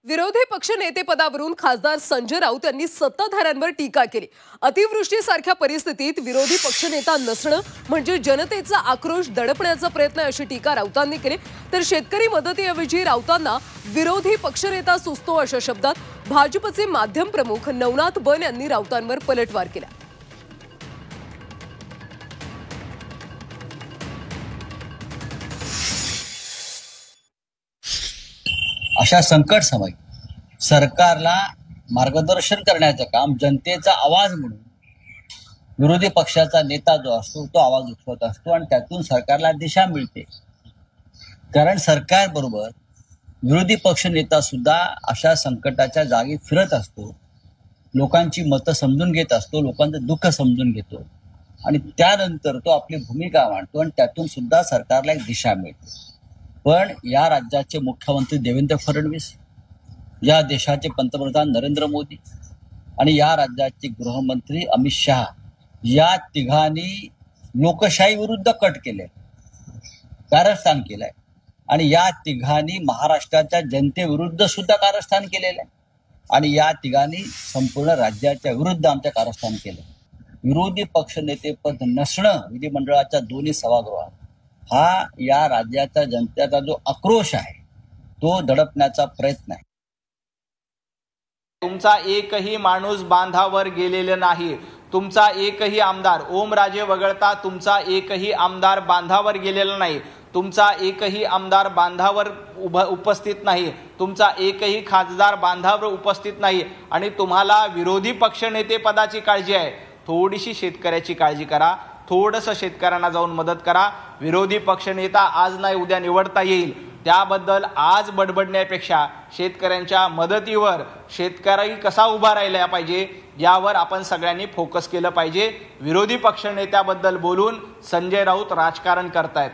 विरोधी पक्षनेतेपदावरून खासदार संजय राऊत यांनी सत्ताधाऱ्यांवर टीका केली। अतिवृष्टीसारख्या परिस्थितीत विरोधी पक्षनेता नसणं म्हणजे जनतेचा आक्रोश दडपण्याचा प्रयत्न आहे अशी टीका राऊतांनी केली। तर शेतकरी मदतीऐवजी राऊतांना विरोधी पक्षनेता सुचतो अशा शब्दात भाजपचे माध्यम प्रमुख नवनाथ बन यांनी राऊतांवर पलटवार केला। अशा संकट समयी सरकारला मार्गदर्शन करण्याचं काम जनतेचा आवाज म्हणून विरोधी पक्षाचा नेता जो असतो तो आवाज उठवत असतो आणि त्यातून सरकारला दिशा मिळते। कारण सरकार बरोबर विरोधी पक्ष नेता सुद्धा अशा संकटाच्या जागी फिरत असतो, लोकांची मतं समजून घेत असतो, लोकांचं दुःख समजून घेतो आणि त्यानंतर तो आपली भूमिका मांडतो आणि त्यातून सुद्धा सरकारला एक दिशा मिळते। पण या राज्याचे मुख्यमंत्री देवेंद्र फडणवीस, या देशाचे पंतप्रधान नरेंद्र मोदी आणि या राज्याचे गृहमंत्री अमित शहा या तिघांनी लोकशाही विरुद्ध कट केले, कारस्थान केलंय आणि या तिघांनी महाराष्ट्राच्या जनतेविरुद्ध सुद्धा कारस्थान केलेलं आहे आणि या तिघांनी संपूर्ण राज्याच्या विरुद्ध आमच्या कारस्थान केलं। विरोधी पक्षनेतेपद नसणं विधिमंडळाच्या दोन्ही सभागृहात हा या राज्याच्या जनतेचा जो आक्रोश आहे तो दडपण्याचा प्रयत्न आहे। तुमचा एकही माणूस बांधावर गेलेला नाही, तुमचा एकही आमदार ओमराजे वगळता तुमचा एकही आमदार बांधावर गेलेला नाही, तुमचा एकही आमदार बांधावर उपस्थित नाही, तुमचा एकही खासदार बांधावर उपस्थित नाही आणि तुम्हाला विरोधी पक्षनेते पदाची काळजी आहे। थोडीशी शेतकऱ्याची काळजी करा, थोडंसं शेतकऱ्यांना जाऊन मदत करा। विरोधी पक्षनेता आज नाही उद्या निवडता येईल, त्याबद्दल आज बडबडण्यापेक्षा शेतकऱ्यांच्या मदतीवर शेतकरी कसा उभा राहिला पाहिजे यावर आपण सगळ्यांनी फोकस केलं पाहिजे। विरोधी पक्षनेत्याबद्दल बोलून संजय राऊत राजकारण करतायत।